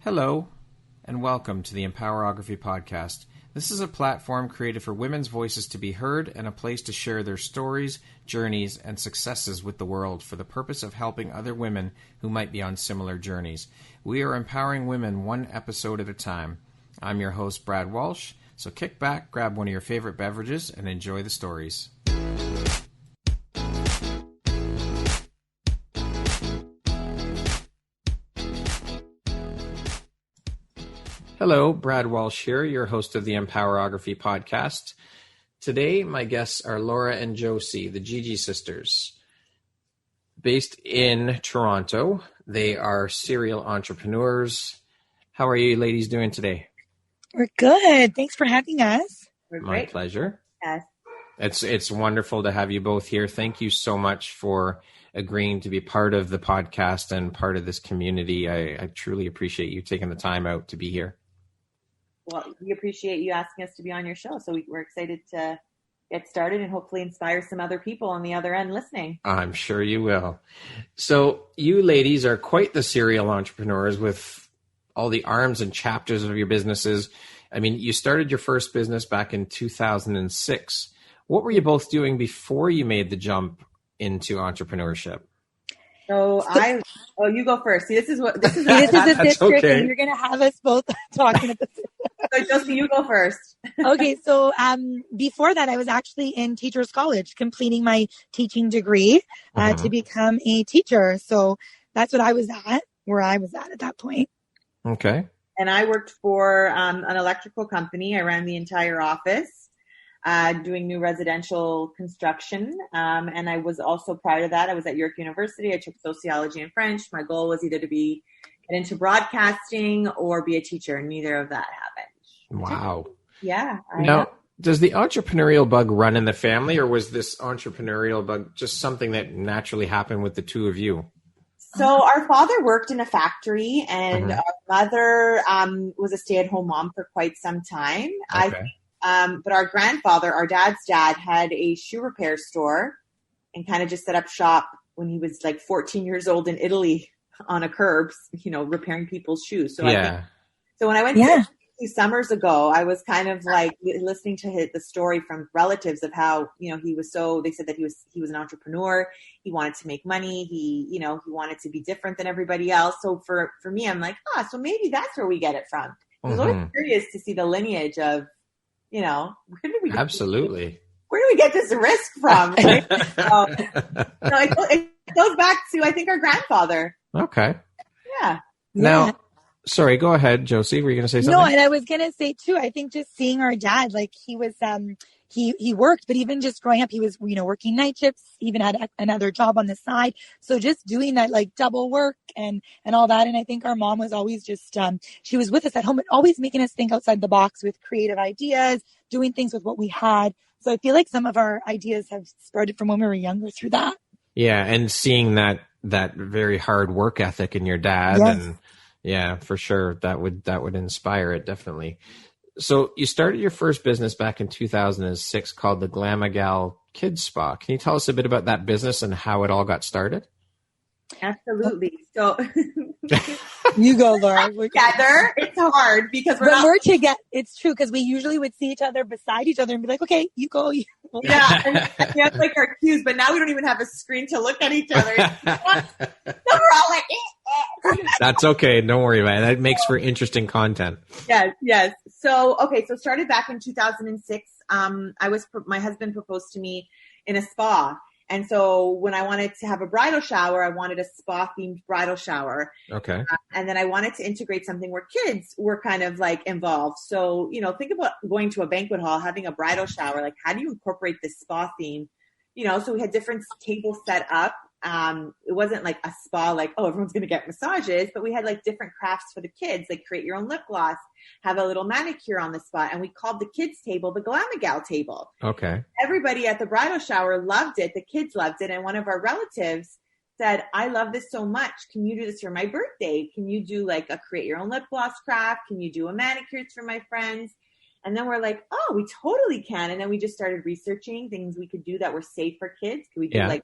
Hello, and welcome to the Empowerography Podcast. This is a platform created for women's voices to be heard and a place to share their stories, journeys, and successes with the world for the purpose of helping other women who might be on similar journeys. We are empowering women one episode at a time. I'm your host, Brad Walsh, so kick back, grab one of your favorite beverages, and enjoy the stories. Hello, Brad Walsh here, your host of the Empowerography Podcast. Today, my guests are Laura and Josie, the GG Sisters. Based in Toronto, they are serial entrepreneurs. How are you ladies doing today? We're good. Thanks for having us. We're great. My pleasure. Yes. It's wonderful to have you both here. Thank you so much for agreeing to be part of the podcast and part of this community. I truly appreciate you taking the time out to be here. Well, we appreciate you asking us to be on your show. So we're excited to get started and hopefully inspire some other people on the other end listening. I'm sure you will. So you ladies are quite the serial entrepreneurs with all the arms and chapters of your businesses. I mean, you started your first business back in 2006. What were you both doing before you made the jump into entrepreneurship? You go first. See, this is a sister thing. You're going to have us both talking at the same time. So Josie, you go first. Okay. So, before that, I was actually in teacher's college, completing my teaching degree, to become a teacher. So that's what I was at, where I was at that point. Okay. And I worked for, an electrical company. I ran the entire office. Doing new residential construction. And I was also, prior to that, I was at York University. I took sociology and French. My goal was either to get into broadcasting or be a teacher. And neither of that happened. Wow. Yeah. Now, does the entrepreneurial bug run in the family, or was this entrepreneurial bug just something that naturally happened with the two of you? So our father worked in a factory, and our mother was a stay-at-home mom for quite some time. Okay. But our grandfather, our dad's dad, had a shoe repair store and kind of just set up shop when he was like 14 years old in Italy on a curb, repairing people's shoes. So so when I went to 2 summers ago, I was kind of like listening to the story from relatives of how, they said that he was an entrepreneur. He wanted to make money. He wanted to be different than everybody else. So for me, I'm like, so maybe that's where we get it from. I was always curious to see the lineage of, where did we get this risk from? Right? It goes back to, I think, our grandfather. Okay. Yeah. Now, sorry, go ahead, Josie. Were you going to say something? No, and I was going to say too, I think just seeing our dad, like he was, he worked, but even just growing up, he was, working night shifts, even had another job on the side. So just doing that, like double work and all that. And I think our mom was always just, she was with us at home, but always making us think outside the box with creative ideas, doing things with what we had. So I feel like some of our ideas have started from when we were younger through that. Yeah. And seeing that very hard work ethic in your dad. Yes. And yeah, for sure. That would inspire it. Definitely. So you started your first business back in 2006 called the Glama Gal Kids Spa. Can you tell us a bit about that business and how it all got started? Absolutely. So you go, Laura. Together, it's hard because we're together. It's true, because we usually would see each other beside each other and be like, okay, you go. Yeah, and we have like our cues, but now we don't even have a screen to look at each other. So we're all like, That's okay. Don't worry about it. That makes for interesting content. Yes. So started back in 2006. My husband proposed to me in a spa. And so when I wanted to have a bridal shower, I wanted a spa-themed bridal shower. Okay. And then I wanted to integrate something where kids were kind of like involved. So, think about going to a banquet hall, having a bridal shower. Like, how do you incorporate this spa theme? So we had different tables set up. It wasn't like a spa, like, everyone's going to get massages, but we had like different crafts for the kids, like create your own lip gloss, have a little manicure on the spot. And we called the kids table the Glama Gal table. Okay. Everybody at the bridal shower loved it. The kids loved it. And one of our relatives said, I love this so much. Can you do this for my birthday? Can you do like a create your own lip gloss craft? Can you do a manicures for my friends? And then we're like, we totally can. And then we just started researching things we could do that were safe for kids. Could we do like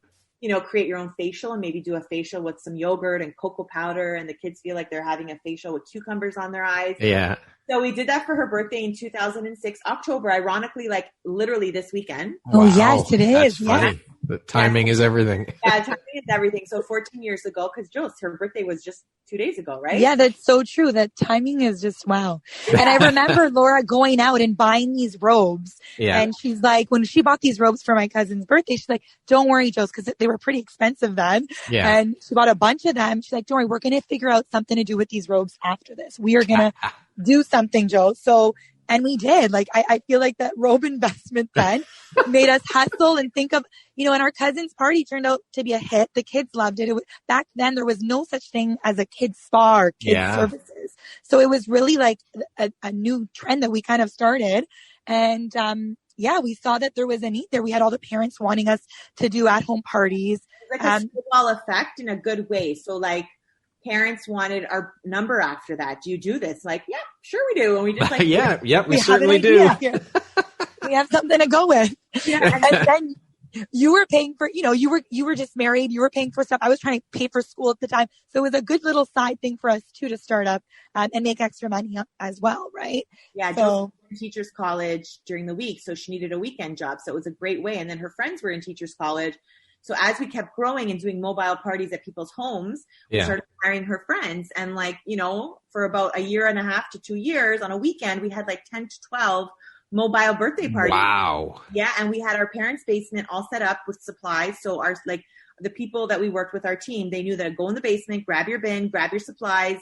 create your own facial and maybe do a facial with some yogurt and cocoa powder, and the kids feel like they're having a facial with cucumbers on their eyes. Yeah. So we did that for her birthday in 2006, October, ironically, like literally this weekend. Oh, yes, it is. That's funny. The timing is everything. Yeah, timing is everything. So 14 years ago, because Josie, her birthday was just 2 days ago, right? Yeah, that's so true. That timing is just wow. And I remember Laura going out and buying these robes. Yeah. And she's like, when she bought these robes for my cousin's birthday, she's like, don't worry, Josie, because they were pretty expensive then. Yeah. And she bought a bunch of them. She's like, don't worry, we're going to figure out something to do with these robes after this. We are going to do something, Joe. So, and we did. Like, I feel like that robe investment then made us hustle and think of, and our cousin's party turned out to be a hit. The kids loved it. Back then, there was no such thing as a kids spa or kids services. So it was really like a new trend that we kind of started. And, we saw that there was a need there. We had all the parents wanting us to do at-home parties. Like a snowball effect in a good way. So like, parents wanted our number after that. Do you do this? Like, yeah, sure we do. And we just like, we certainly do. We have something to go with. Yeah. And then you were paying for, you were just married. You were paying for stuff. I was trying to pay for school at the time. So it was a good little side thing for us too, to start up and make extra money as well. Right. Yeah. So in teacher's college during the week. So she needed a weekend job. So it was a great way. And then her friends were in teacher's college. So as we kept growing and doing mobile parties at people's homes, we started hiring her friends. And for about a year and a half to 2 years on a weekend, we had like 10 to 12 mobile birthday parties. Wow. Yeah. And we had our parents' basement all set up with supplies. So the people that we worked with, our team, they knew that go in the basement, grab your bin, grab your supplies.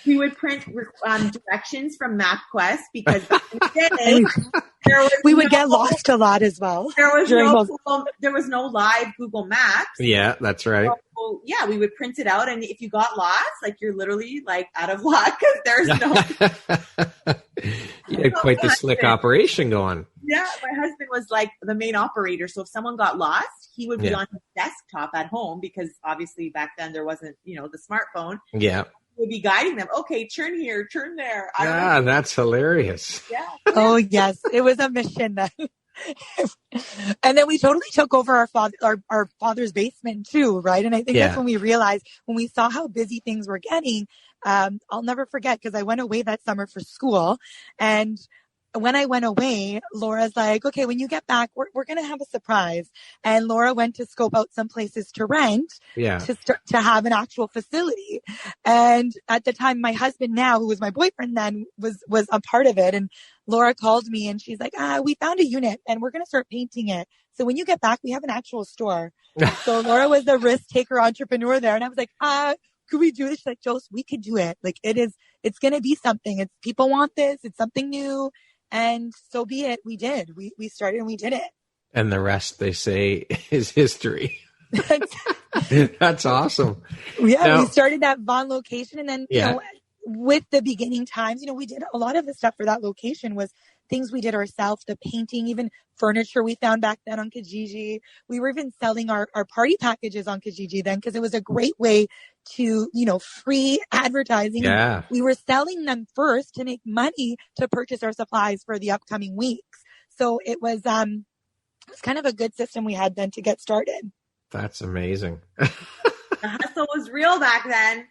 We would print directions from MapQuest because back in the day, we would get lost a lot as well. There was no live Google Maps. Yeah, that's right. So, we would print it out, and if you got lost, like you're literally like out of luck because there's no. You had quite the slick operation going. Yeah, my husband was like the main operator. So if someone got lost, he would be on his desktop at home because obviously back then there wasn't, the smartphone. Yeah. He would be guiding them. Okay, turn here, turn there. That's hilarious. Yeah. Oh yes, it was a mission then. And then we totally took over our father's basement too, right? And I think that's when we realized, when we saw how busy things were getting. I'll never forget because I went away that summer for school, and when I went away, Laura's like, okay, when you get back, we're going to have a surprise. And Laura went to scope out some places to rent to have an actual facility. And at the time, my husband now, who was my boyfriend then, was a part of it. And Laura called me and she's like, we found a unit and we're going to start painting it. So when you get back, we have an actual store. So Laura was the risk taker entrepreneur there. And I was like, could we do this? She's like, Josie, we could do it. Like it's going to be something. People want this. It's something new. And so be it. We did. We started and we did it. And the rest, they say, is history. That's awesome. Yeah, we started at Vaughan location. And then, with the beginning times, we did a lot of the stuff for that location was things we did ourselves, the painting, even furniture we found back then on Kijiji. We were even selling our party packages on Kijiji then because it was a great way to, free advertising. Yeah. We were selling them first to make money to purchase our supplies for the upcoming weeks. So it was kind of a good system we had then to get started. That's amazing. The hustle was real back then.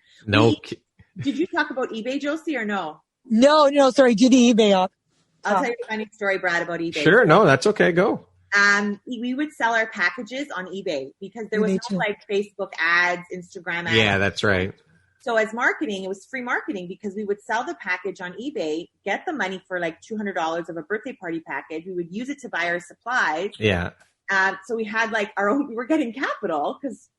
Did you talk about eBay, Josie, or no? No, sorry. Do the eBay up. I'll tell you a funny story, Brad, about eBay. Sure. No, that's okay. Go. We would sell our packages on eBay because there was no Facebook ads, Instagram ads. Yeah, that's right. So as marketing, it was free marketing because we would sell the package on eBay, get the money for like $200 of a birthday party package. We would use it to buy our supplies. Yeah. So we had like we were getting capital because,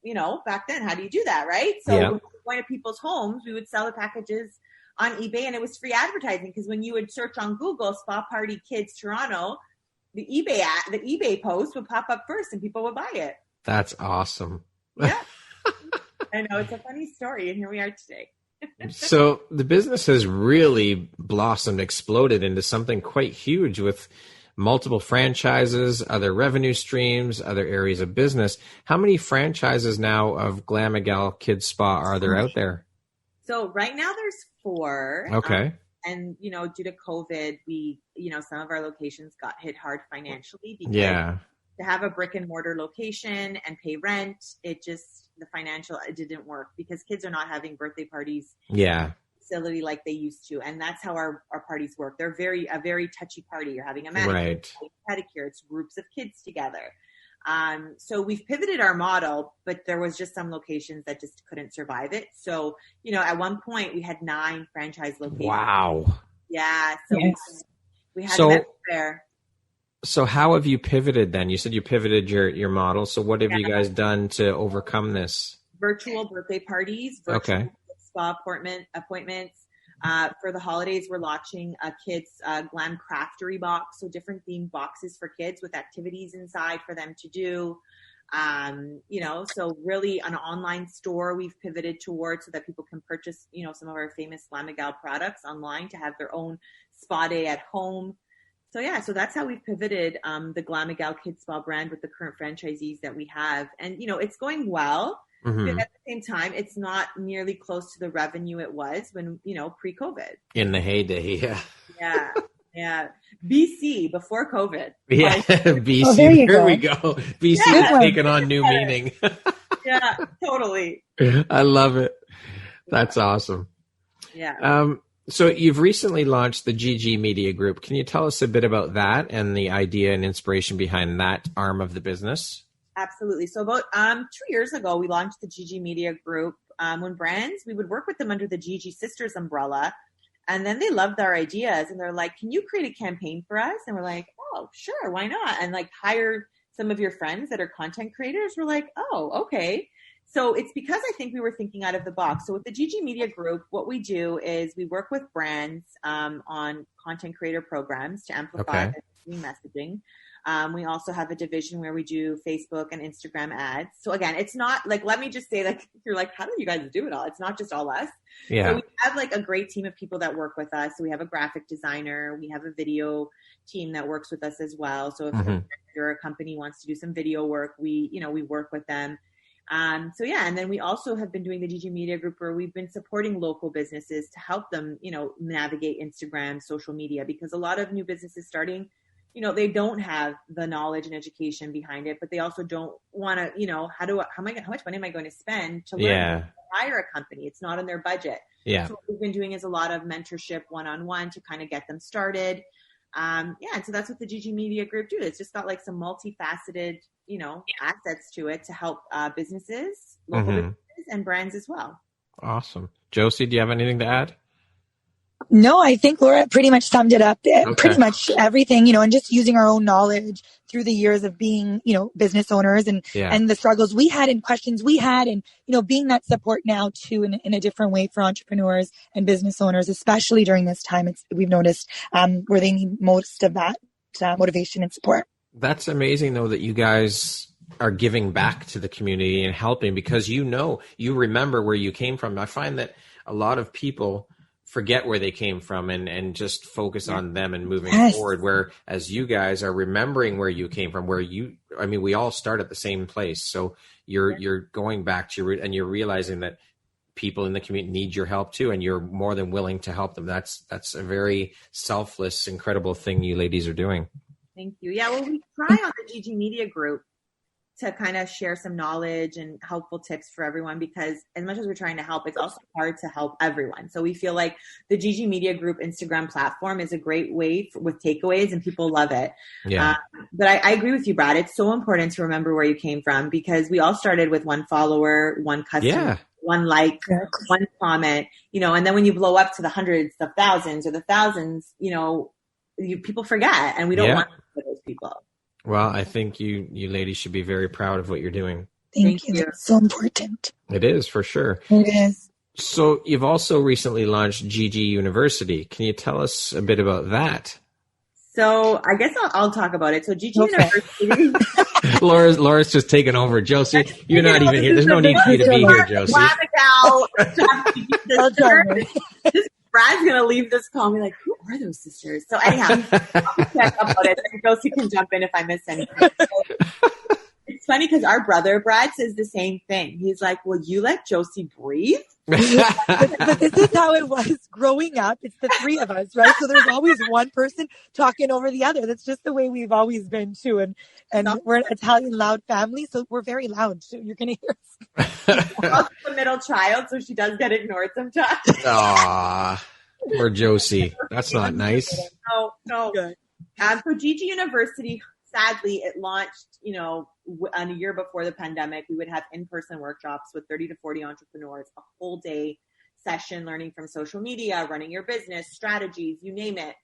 back then, how do you do that, right? So when we were going to people's homes, we would sell the packages on eBay, and it was free advertising because when you would search on Google Spa Party Kids Toronto, the eBay post would pop up first and people would buy it. That's awesome. Yeah. I know, it's a funny story, and here we are today. So the business has really blossomed, exploded into something quite huge with multiple franchises, other revenue streams, other areas of business. How many franchises now of Glama Gal Kids Spa are there out there? So right now there's 4. Okay. And, due to COVID, we, some of our locations got hit hard financially because to have a brick and mortar location and pay rent, it didn't work because kids are not having birthday parties. Yeah. Facility like they used to, and that's how our parties work. They're a very touchy party. You're having a manicure, right. pedicure. It's groups of kids together. So we've pivoted our model, but there was just some locations that just couldn't survive it. So, at one point we had 9 franchise locations. Wow. Yeah. So yes. we had them there. So how have you pivoted then? You said you pivoted your model. So what have you guys done to overcome this? Virtual birthday parties, virtual spa appointments. For the holidays, we're launching a kids glam craftery box, so different themed boxes for kids with activities inside for them to do. So really an online store we've pivoted towards so that people can purchase, some of our famous Glama Gal products online to have their own spa day at home. So that's how we've pivoted the Glama Gal Kids Spa brand with the current franchisees that we have. And, it's going well. Mm-hmm. But at the same time, it's not nearly close to the revenue it was when, pre-COVID. In the heyday, yeah. Yeah. BC, before COVID. Yeah, BC, here we go. BC has taken on new meaning. Yeah, totally. I love it. That's awesome. Yeah. So you've recently launched the GG Media Group. Can you tell us a bit about that and the idea and inspiration behind that arm of the business? Absolutely. So about 2 years ago, we launched the GG Media Group. When brands, we would work with them under the GG Sisters umbrella. And then they loved our ideas. And they're like, can you create a campaign for us? And we're like, oh, sure. Why not? And hire some of your friends that are content creators. We're like, oh, okay. So it's because I think we were thinking out of the box. So with the GG Media Group, what we do is we work with brands on content creator programs to amplify their messaging. We also have a division where we do Facebook and Instagram ads. So again, it's not let me just say you're like, how do you guys do it all? It's not just all us. Yeah. So we have a great team of people that work with us. So we have a graphic designer. We have a video team that works with us as well. So if a company wants to do some video work, we work with them. And then we also have been doing the GG Media Group where we've been supporting local businesses to help them, navigate Instagram, social media, because a lot of new businesses starting, they don't have the knowledge and education behind it, but they also don't want to, how much money am I going to spend to learn to hire a company? It's not in their budget. Yeah. So what we've been doing is a lot of mentorship one-on-one to kind of get them started. And so that's what the GG Media Group do. It's just got some multifaceted, assets to it to help businesses, local businesses and brands as well. Awesome. Josie, do you have anything to add? No, I think Laura pretty much summed it up. Pretty much everything, and just using our own knowledge through the years of being, business owners and the struggles we had and questions we had and, being that support now too in a different way for entrepreneurs and business owners, especially during this time. We've noticed where they need most of that motivation and support. That's amazing though that you guys are giving back to the community and helping because you remember where you came from. I find that a lot of people forget where they came from and just focus on them and moving forward. Whereas you guys are remembering where you came from, we all start at the same place. So you're going back to your root and you're realizing that people in the community need your help too. And you're more than willing to help them. That's a very selfless, incredible thing you ladies are doing. Thank you. Yeah. Well, we try on the GG Media Group to kind of share some knowledge and helpful tips for everyone because as much as we're trying to help, it's also hard to help everyone. So we feel like the GG Media Group Instagram platform is a great way with takeaways and people love it. Yeah. But I agree with you, Brad. It's so important to remember where you came from because we all started with one follower, one customer, one like, one comment, and then when you blow up to the hundreds of thousands or the thousands, people forget and we don't want to for those people. Well, I think you ladies should be very proud of what you're doing. Thank you. It's so important. It is, for sure. It is. So you've also recently launched GG University. Can you tell us a bit about that? So I guess I'll talk about it. So GG University. Laura's just taken over. Josie, you're not even here. There's no need for you to be here, Josie. Brad's going to leave this call and be like, who are those sisters? So anyhow, I'll check about it. And Josie can jump in if I miss anything. It's funny because our brother Brad says the same thing. He's like, "Will you let Josie breathe?" but this is how it was growing up. It's the three of us, right? So there's always one person talking over the other. That's just the way we've always been too. And we're an Italian loud family, so we're very loud. So you're gonna hear us. She's also the middle child, so she does get ignored sometimes. Aw, poor Josie. That's not nice. No. Good. So GG University, sadly, it launched, a year before the pandemic. We would have in-person workshops with 30 to 40 entrepreneurs, a whole day session learning from social media, running your business, strategies, you name it.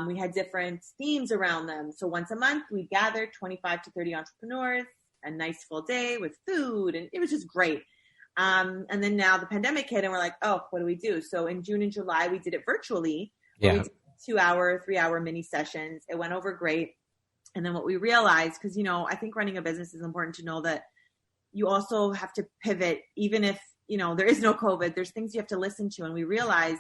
We had different themes around them. So once a month, we gathered 25 to 30 entrepreneurs, a nice full day with food, and it was just great. And then now the pandemic hit and we're like, oh, what do we do? So in June and July, we did it virtually. Yeah. We did 2-hour, 3-hour mini sessions. It went over great. And then what we realized, because, I think running a business is important to know that you also have to pivot, even if, there is no COVID, there's things you have to listen to. And we realized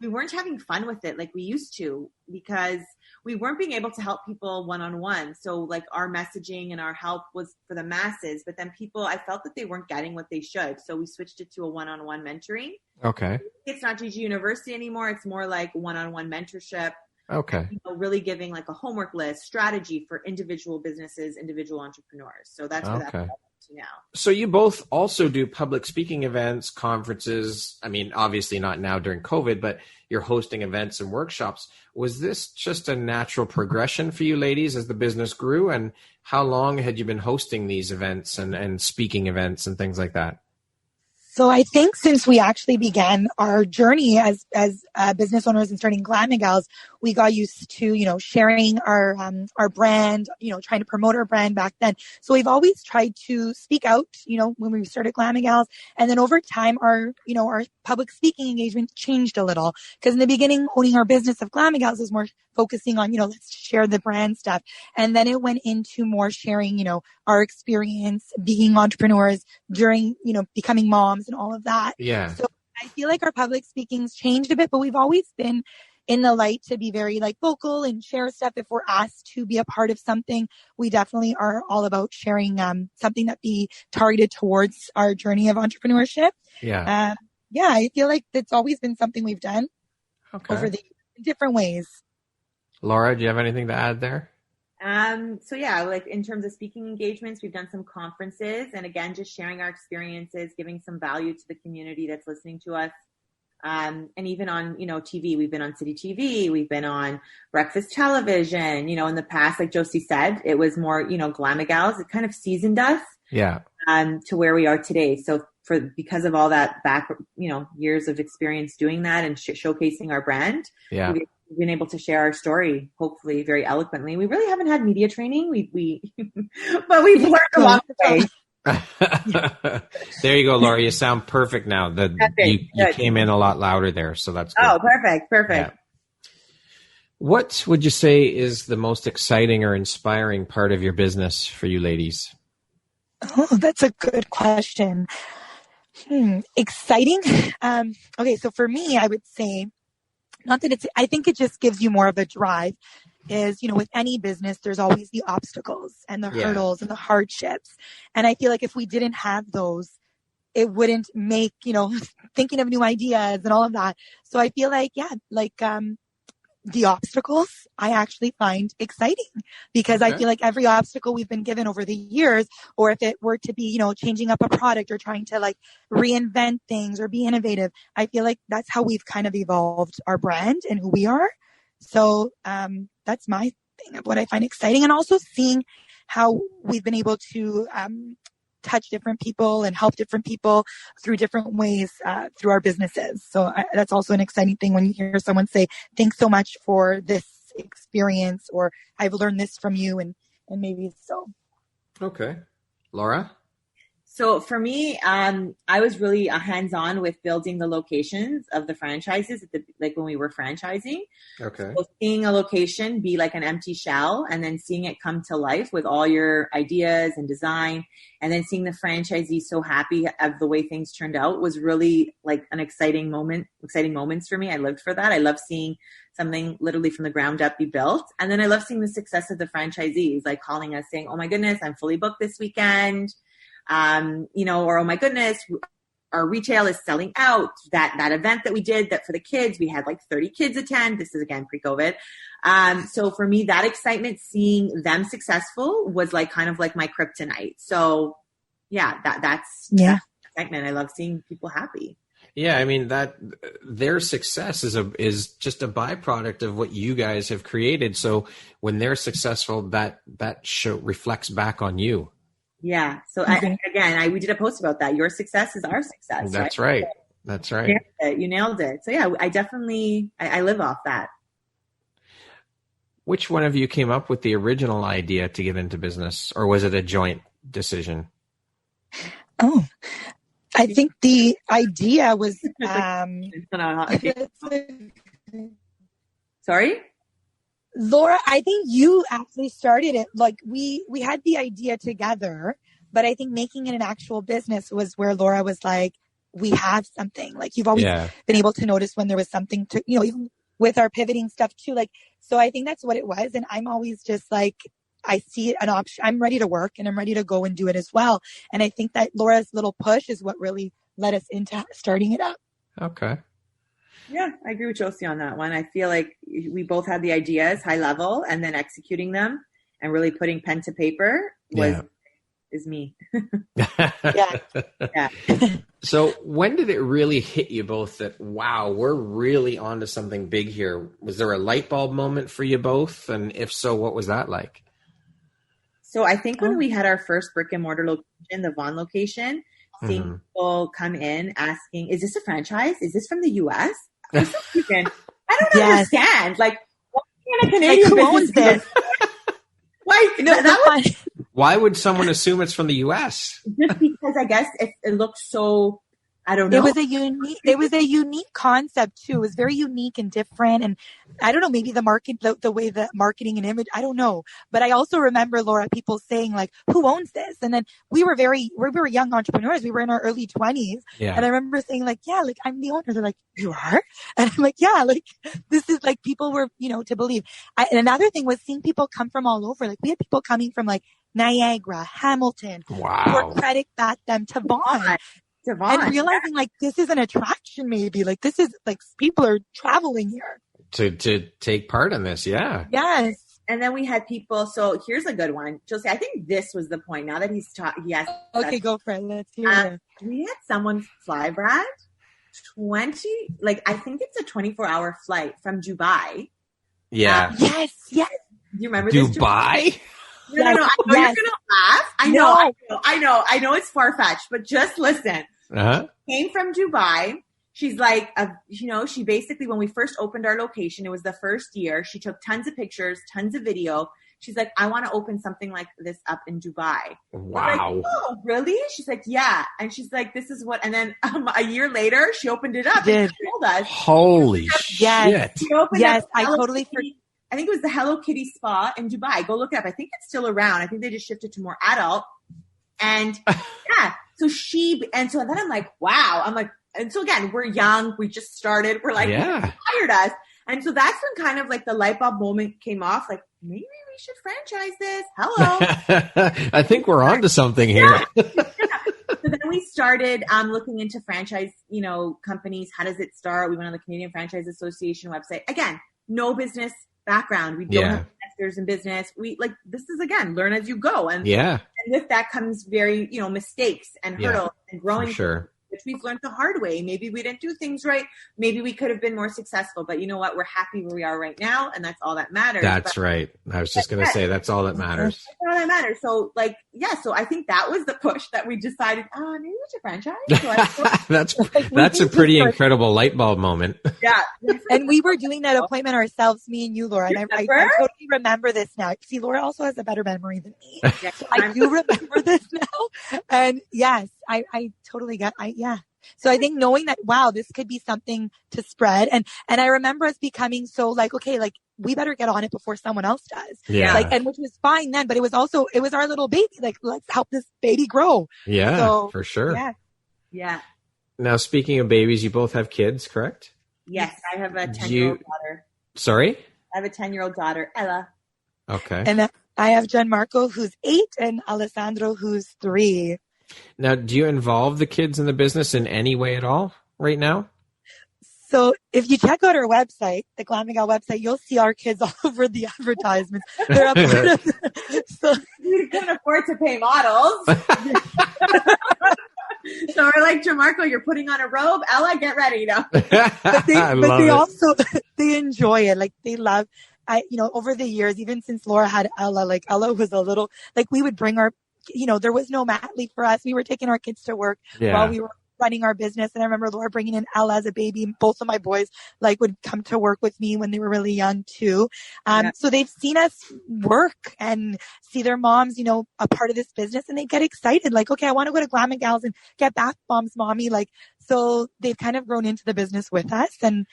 we weren't having fun with it like we used to because we weren't being able to help people one-on-one. So like our messaging and our help was for the masses, but then I felt that they weren't getting what they should. So we switched it to a one-on-one mentoring. Okay. It's not GG University anymore. It's more like one-on-one mentorship. Okay. Really giving like a homework list, strategy for individual businesses, individual entrepreneurs. So that's where that's up to now. So you both also do public speaking events, conferences. I mean, obviously not now during COVID, but you're hosting events and workshops. Was this just a natural progression for you ladies as the business grew? And how long had you been hosting these events and speaking events and things like that? So I think since we actually began our journey as business owners and starting Glama Gals, we got used to, sharing our brand, trying to promote our brand back then. So we've always tried to speak out, when we started Glama Gals. And then over time, our public speaking engagement changed a little because in the beginning, owning our business of Glama Gals was more focusing on, let's share the brand stuff. And then it went into more sharing, our experience being entrepreneurs during, becoming moms and all of that. Yeah. So I feel like our public speaking's changed a bit, but we've always been in the light to be very vocal and share stuff. If we're asked to be a part of something, we definitely are all about sharing something that be targeted towards our journey of entrepreneurship. Yeah. I feel like that's always been something we've done over the different ways. Laura, do you have anything to add there? So yeah, like in terms of speaking engagements, we've done some conferences and again, just sharing our experiences, giving some value to the community that's listening to us. And even on, TV, we've been on City TV, we've been on breakfast television, in the past, like Josie said, it was more, Glama Gals, it kind of seasoned us to where we are today. So because of all that back, years of experience doing that and showcasing our brand, we've been able to share our story, hopefully very eloquently. We really haven't had media training. But we've learned along the way. There you go, Laura. You sound perfect now. You came in a lot louder there, so that's good. Oh, perfect. Yeah. What would you say is the most exciting or inspiring part of your business for you ladies? Oh, that's a good question. Exciting. Okay, so for me, I would say, I think it just gives you more of a drive. Is, with any business, there's always the obstacles and the hurdles and the hardships. And I feel like if we didn't have those, it wouldn't make, thinking of new ideas and all of that. So I feel like, the obstacles I actually find exciting because I feel like every obstacle we've been given over the years, or if it were to be, changing up a product or trying to reinvent things or be innovative, I feel like that's how we've kind of evolved our brand and who we are. So that's my thing of what I find exciting, and also seeing how we've been able to touch different people and help different people through different ways through our businesses. So that's also an exciting thing when you hear someone say, "Thanks so much for this experience," or "I've learned this from you," and maybe so. Okay, Laura. So for me, I was really hands-on with building the locations of the franchises, like when we were franchising. Okay. So seeing a location be like an empty shell and then seeing it come to life with all your ideas and design, and then seeing the franchisees so happy of the way things turned out was really like an exciting moments for me. I lived for that. I love seeing something literally from the ground up be built. And then I love seeing the success of the franchisees, like calling us saying, oh my goodness, I'm fully booked this weekend. Or, oh my goodness, our retail is selling out. That event that we did that for the kids, we had like 30 kids attend. This is again pre-COVID. So for me, that excitement, seeing them successful was like kind of like my kryptonite. So yeah, that's excitement. I love seeing people happy. Yeah, I mean that their success is just a byproduct of what you guys have created. So when they're successful, that show reflects back on you. Yeah. So we did a post about that. Your success is our success. That's right. That's right. You nailed it. So yeah, I definitely, I live off that. Which one of you came up with the original idea to get into business, or was it a joint decision? Oh, I think the idea was, sorry? Laura, I think you actually started it. Like we had the idea together, but I think making it an actual business was where Laura was like, we have something. Like you've always been able to notice when there was something to, even with our pivoting stuff too. Like, so I think that's what it was. And I'm always just like, I see an option. I'm ready to work and I'm ready to go and do it as well. And I think that Laura's little push is what really led us into starting it up. Okay. Yeah, I agree with Josie on that one. I feel like we both had the ideas high level, and then executing them and really putting pen to paper is me. Yeah. So when did it really hit you both that, wow, we're really onto something big here? Was there a light bulb moment for you both? And if so, what was that like? So I think when we had our first brick and mortar location, the Vaughan location, seeing people come in asking, is this a franchise? Is this from the US? I don't understand. Like, what kind of Canadian business this? Why would someone assume it's from the US? Just because I guess it looks so, I don't know. It was a unique concept too. It was very unique and different. And I don't know, maybe the way the marketing and image, I don't know. But I also remember, Laura, people saying like, who owns this? And then we were young entrepreneurs. We were in our early 20s. Yeah. And I remember saying like, yeah, like I'm the owner. They're like, you are? And I'm like, yeah, like this is like people were, to believe. And another thing was seeing people come from all over. Like we had people coming from like Niagara, Hamilton, Port Credit, Batham, to Vaughan. And realizing like this is an attraction, maybe like this is like people are traveling here to take part in this. Yeah. Yes. And then we had people. So here's a good one, Josie. I think this was the point. Now that he's taught, he has. Okay, go for it. Let's hear it. We had someone fly, Brad. I think it's a 24-hour flight from Dubai. Yeah. Yes. Do you remember Dubai? This? No. I know you're gonna laugh. I know it's far fetched, but just listen. Came from Dubai. She's like, she basically, when we first opened our location, it was the first year. She took tons of pictures, tons of video. She's like, I want to open something like this up in Dubai. Wow. Like, oh, really? She's like, yeah. And she's like, this is what, and then a year later, she opened it up. And she told us. Holy shit. Yes, I totally forgot. I think it was the Hello Kitty Spa in Dubai. Go look it up. I think it's still around. I think they just shifted to more adult. And so then I'm like, wow. I'm like, and so again, we're young. We just started. We're like, hired us. And so that's when kind of like the light bulb moment came off. Like, maybe we should franchise this. Hello. I think we're onto something here. So then we started looking into franchise, companies. How does it start? We went on the Canadian Franchise Association website. Again, no business background. We don't have investors in business. This is again, learn as you go. And with that comes very, mistakes and hurdles and growing, which we've learned the hard way. Maybe we didn't do things right. Maybe we could have been more successful, but you know what? We're happy where we are right now. And that's all that matters. That's right. I was just going to say, that's all that matters. That's all that matters. So so I think that was the push that we decided, maybe we should franchise. So that's a pretty incredible light bulb moment. Yeah. And we were doing that appointment ourselves, me and you, Laura. And I totally remember this now. See, Laura also has a better memory than me. So I do remember this now. And yes, I totally So I think knowing that, wow, this could be something to spread. And I remember us becoming so like, okay, like we better get on it before someone else does. Yeah. Like, and which was fine then, but it was our little baby. Like, let's help this baby grow. Yeah, so, for sure. Yeah. Yeah. Now, speaking of babies, you both have kids, correct? Yes. I have a 10-year-old daughter. Sorry? I have a 10-year-old daughter, Ella. Okay. And I have Gianmarco, who's 8, and Alessandro, who's 3. Now, do you involve the kids in the business in any way at all right now? So if you check out our website, the Glama Gal website, you'll see our kids all over the advertisements. They're up. So we couldn't afford to pay models. So we're like, Gianmarco, you're putting on a robe. Ella, get ready now. But they also they enjoy it. Like they love. Over the years, even since Laura had Ella, like Ella was a little, like we would bring our, there was no mat leave for us. We were taking our kids to work while we were running our business. And I remember Laura bringing in Ella as a baby. Both of my boys would come to work with me when they were really young too. So they've seen us work and see their moms, a part of this business, and they get excited. Like, okay, I want to go to Glama Gals and get bath bombs, mommy. Like, so they've kind of grown into the business with us, and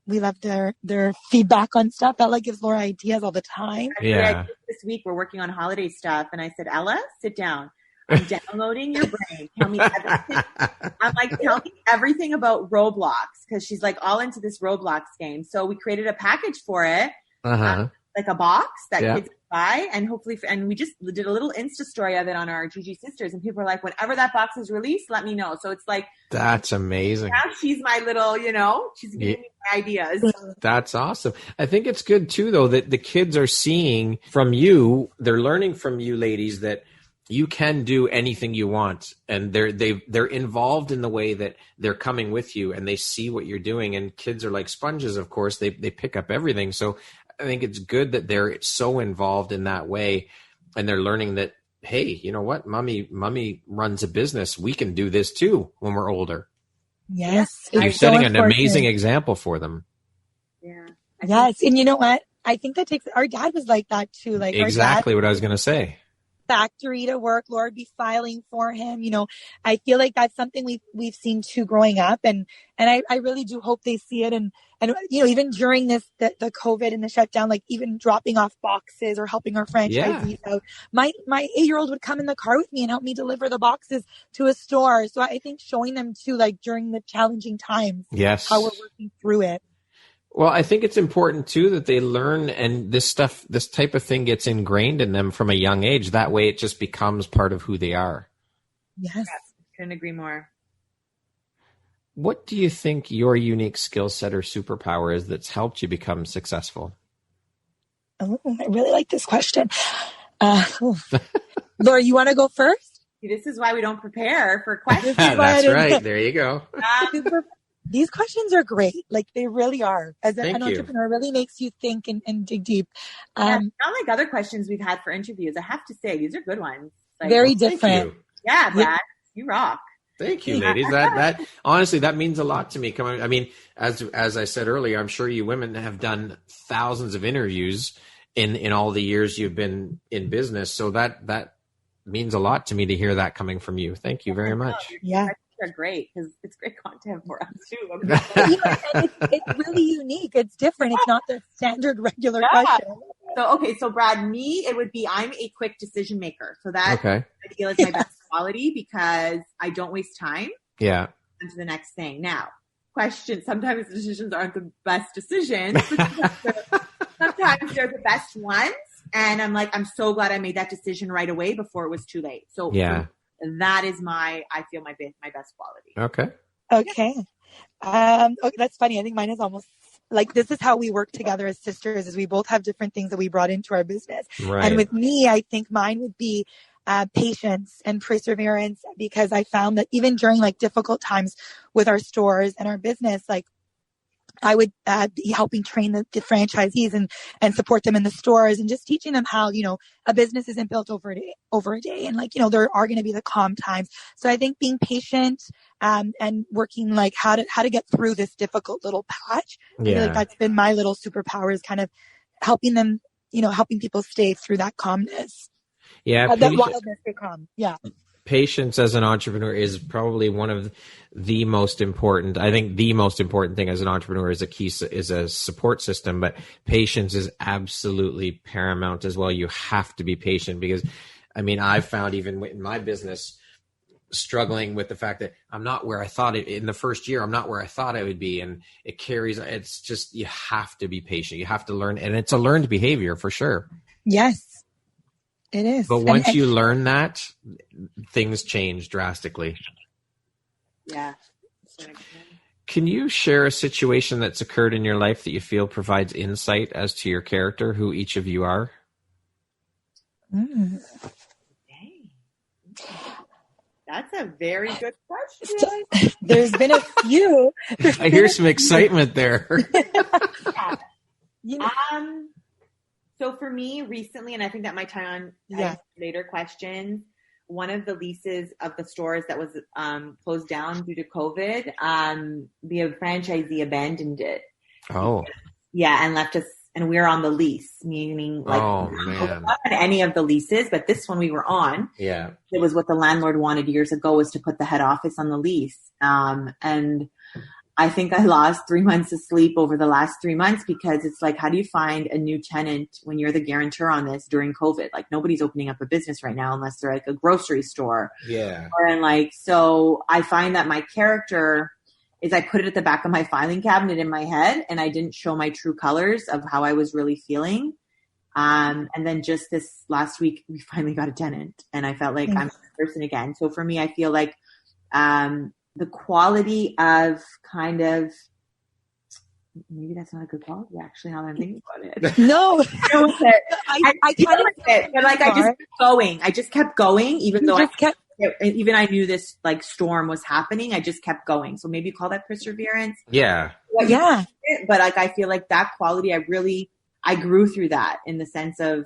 we love their feedback on stuff. Ella gives Laura ideas all the time. Yeah. This week we're working on holiday stuff, and I said, Ella, sit down. I'm downloading your brain. Tell me everything. I'm like, tell me everything about Roblox, because she's like all into this Roblox game. So we created a package for it, like a box that kids can buy, and hopefully, and we just did a little Insta story of it on our GG Sisters, and people are like, whenever that box is released, let me know. So it's like, that's amazing. Now she's my little, she's giving me ideas. That's awesome. I think it's good too, though, that the kids are seeing from you. They're learning from you, ladies, that you can do anything you want, and they're involved in the way that they're coming with you, and they see what you're doing. And kids are like sponges, of course. They pick up everything. So I think it's good that they're so involved in that way, and they're learning that, hey, you know what, mommy runs a business. We can do this too when we're older. Yes, you're setting an amazing example for them. Yeah. Yes, and you know what? I think that takes. Our dad was like that too. Like exactly what I was going to say. Factory to work, Lord be filing for him. I feel like that's something we've seen too growing up, and I really do hope they see it. And even during the COVID and the shutdown, like even dropping off boxes or helping our franchisees out. My 8-year-old would come in the car with me and help me deliver the boxes to a store. So I think showing them too, like during the challenging times, how we're working through it. Well, I think it's important too that they learn, and this type of thing gets ingrained in them from a young age. That way it just becomes part of who they are. Yes. Couldn't agree more. What do you think your unique skill set or superpower is that's helped you become successful? Oh, I really like this question. Laura, you want to go first? This is why we don't prepare for questions. That's right. There you go. These questions are great. Like they really are. As an entrepreneur, it really makes you think and dig deep. Not like other questions we've had for interviews. I have to say, these are good ones. Like, very different. Yeah, Brad, you rock. Thank you, ladies. That honestly, that means a lot to me. I mean, as I said earlier, I'm sure you women have done thousands of interviews in all the years you've been in business. So that means a lot to me to hear that coming from you. Thank you very much. Yeah. Are great because it's great content for us too. And it's really unique. It's different. It's not the standard regular question. So Brad, it would be I'm a quick decision maker. So that I feel is my best quality because I don't waste time. Yeah. On to the next thing. Now, sometimes decisions aren't the best decisions. Sometimes they're the best ones. And I'm like, I'm so glad I made that decision right away before it was too late. So that is I feel my best quality. Okay. That's funny. I think mine is almost like, this is how we work together as sisters, is we both have different things that we brought into our business. Right. And with me, I think mine would be patience and perseverance, because I found that even during like difficult times with our stores and our business, like I would be helping train the franchisees and support them in the stores and just teaching them how, a business isn't built over a day. And there are going to be the calm times. So I think being patient, and working how to get through this difficult little patch. I feel like that's been my little superpower, is kind of helping them, helping people stay through that calmness. Yeah. That wildness to calm. Yeah. Patience as an entrepreneur is probably one of the most important. I think the most important thing as an entrepreneur is a support system, but patience is absolutely paramount as well. You have to be patient because, I've found even in my business, struggling with the fact that I'm not where I thought in the first year, I'm not where I thought I would be. And it's just, you have to be patient. You have to learn, and it's a learned behavior for sure. Yes. It is. But once you learn that, things change drastically. Yeah. Can you share a situation that's occurred in your life that you feel provides insight as to your character, who each of you are? Dang. That's a very good question. There's been a few. I hear some excitement there. Yeah. So for me recently, and I think that might tie on later questions, one of the leases of the stores that was closed down due to COVID, the franchisee abandoned it. Oh. Yeah, and left us, and we were on the lease, meaning oh, man. Not on any of the leases, but this one we were on. Yeah. It was what the landlord wanted years ago, was to put the head office on the lease. And I think I lost 3 months of sleep over the last 3 months, because it's how do you find a new tenant when you're the guarantor on this during COVID? Nobody's opening up a business right now unless they're a grocery store. Yeah. And so I find that my character is, I put it at the back of my filing cabinet in my head, and I didn't show my true colors of how I was really feeling. And then just this last week, we finally got a tenant, and I felt like I'm the person again. So for me, I feel like, the quality of kind of, maybe that's not a good quality, actually, now that I'm thinking about it. No. I kind of it, but I just kept going. I just kept going, even though I knew this storm was happening. I just kept going. So maybe call that perseverance. Yeah. Yeah. But I feel like that quality, I grew through that, in the sense of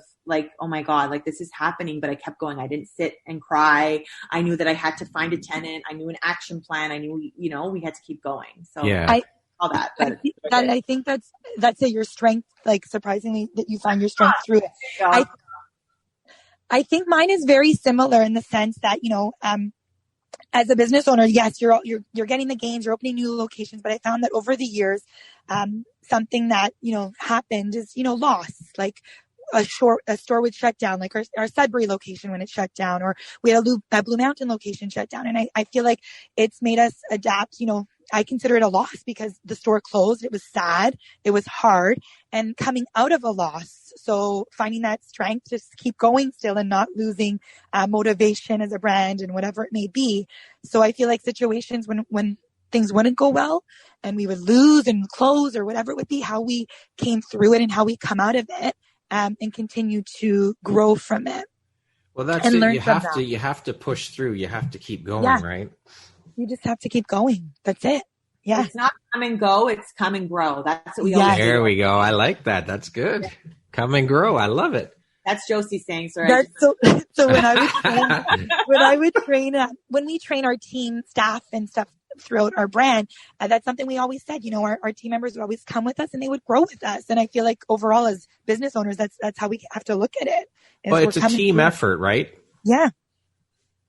oh my God, this is happening, but I kept going. I didn't sit and cry. I knew that I had to find a tenant. I knew an action plan. I knew, we had to keep going. So all that. But I think that's your strength, surprisingly, that you find your strength through it. I think mine is very similar in the sense that, as a business owner, yes, you're getting the gains, you're opening new locations, but I found that over the years, something that, happened is, loss. A store would shut down, our Sudbury location when it shut down, or we had a Blue Mountain location shut down. And I feel like it's made us adapt. I consider it a loss because the store closed. It was sad. It was hard, and coming out of a loss. So finding that strength, just keep going still and not losing motivation as a brand and whatever it may be. So I feel like situations when things wouldn't go well and we would lose and close or whatever it would be, how we came through it and how we come out of it. And continue to grow from it. Well, that's it. You have to push through. You have to keep going, right? You just have to keep going. That's it. Yeah. It's not come and go. It's come and grow. That's what we always do. There we go. I like that. That's good. Yeah. Come and grow. I love it. That's Josie saying. Sorry. So when we train our team, staff and stuff throughout our brand, that's something we always said, our team members would always come with us and they would grow with us. And I feel like overall as business owners, that's how we have to look at it. Well, it's a team effort, right? Yeah.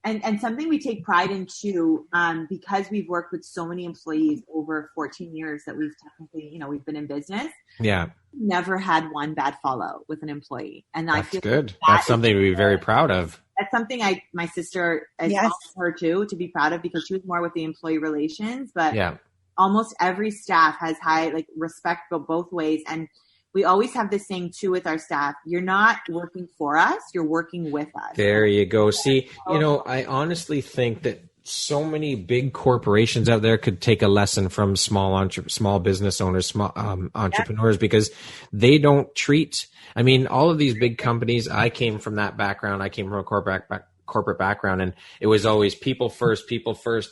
And something we take pride in too, because we've worked with so many employees over 14 years that we've technically, we've been in business. Yeah. Never had one bad fallout with an employee. And that's I feel good. Like that's something to be very proud of. That's something my sister is her too, to be proud of, because she was more with the employee relations, but almost every staff has high, respect both ways. And we always have this saying too with our staff, you're not working for us, you're working with us. There you go. See, I honestly think that so many big corporations out there could take a lesson from small business owners, small entrepreneurs, because they don't treat, all of these big companies, I came from that background. I came from a corporate background, and it was always people first, people first.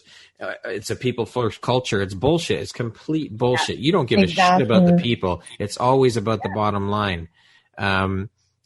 It's a people first culture. It's bullshit. It's complete bullshit. You don't give a shit about the people. It's always about the bottom line.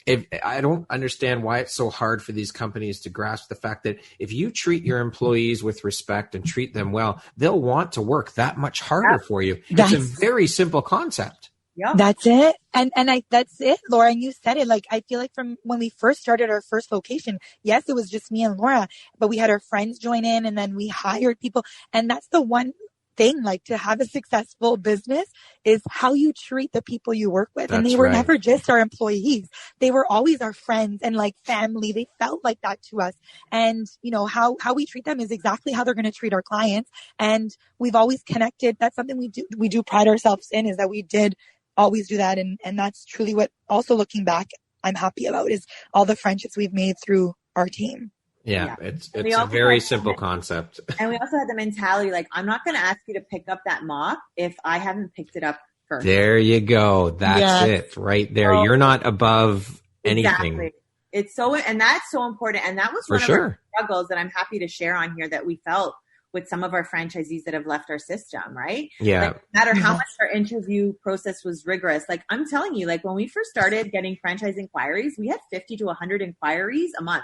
If I don't understand why it's so hard for these companies to grasp the fact that if you treat your employees with respect and treat them well, they'll want to work that much harder for you. It's a very simple concept. Yeah, that's it. And that's it, Laura. And you said it. Like, I feel like from when we first started our first location, yes, it was just me and Laura, but we had our friends join in, and then we hired people. And that's the one thing, like, to have a successful business is how you treat the people you work with. And they were never just our employees. They were always our friends and like family. They felt like that to us. And, you know, how we treat them is exactly how they're going to treat our clients. And we've always connected. That's something we do pride ourselves in, is that we did always do that. And that's truly what, also looking back, I'm happy about, is all the friendships we've made through our team. Yeah, it's a very simple concept. And we also had the mentality, like, I'm not going to ask you to pick up that mop if I haven't picked it up first. There you go. That's it right there. So, you're not above anything. Exactly. It's so, and that's so important. And that was one of our struggles that I'm happy to share on here, that we felt with some of our franchisees that have left our system, right? Yeah. Like, no matter how much our interview process was rigorous, like, I'm telling you, like, when we first started getting franchise inquiries, we had 50 to 100 inquiries a month.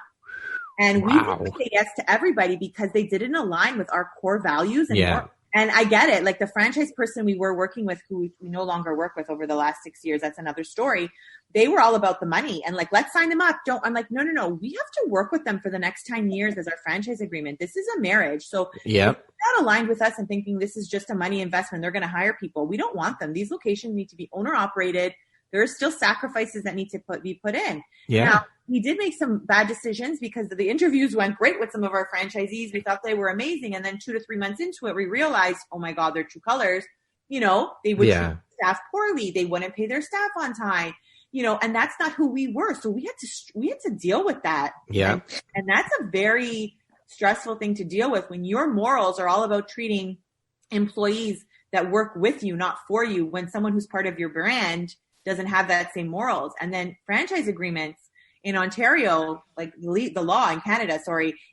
And we didn't say yes to everybody because they didn't align with our core values. And I get it. Like, the franchise person we were working with, who we no longer work with over the last 6 years, that's another story. They were all about the money and like, let's sign them up. I'm like, no. We have to work with them for the next 10 years as our franchise agreement. This is a marriage. So if they're not aligned with us and thinking this is just a money investment, they're going to hire people. We don't want them. These locations need to be owner operated. There are still sacrifices that need to be put in. Yeah. Now, we did make some bad decisions because the interviews went great with some of our franchisees. We thought they were amazing. And then 2 to 3 months into it, we realized, oh my God, they're true colors. You know, they would treat staff poorly. They wouldn't pay their staff on time, you know, and that's not who we were. So we had to deal with that. Yeah. And that's a very stressful thing to deal with when your morals are all about treating employees that work with you, not for you, when someone who's part of your brand doesn't have that same morals. And then franchise agreements in Ontario, like the law in Canada,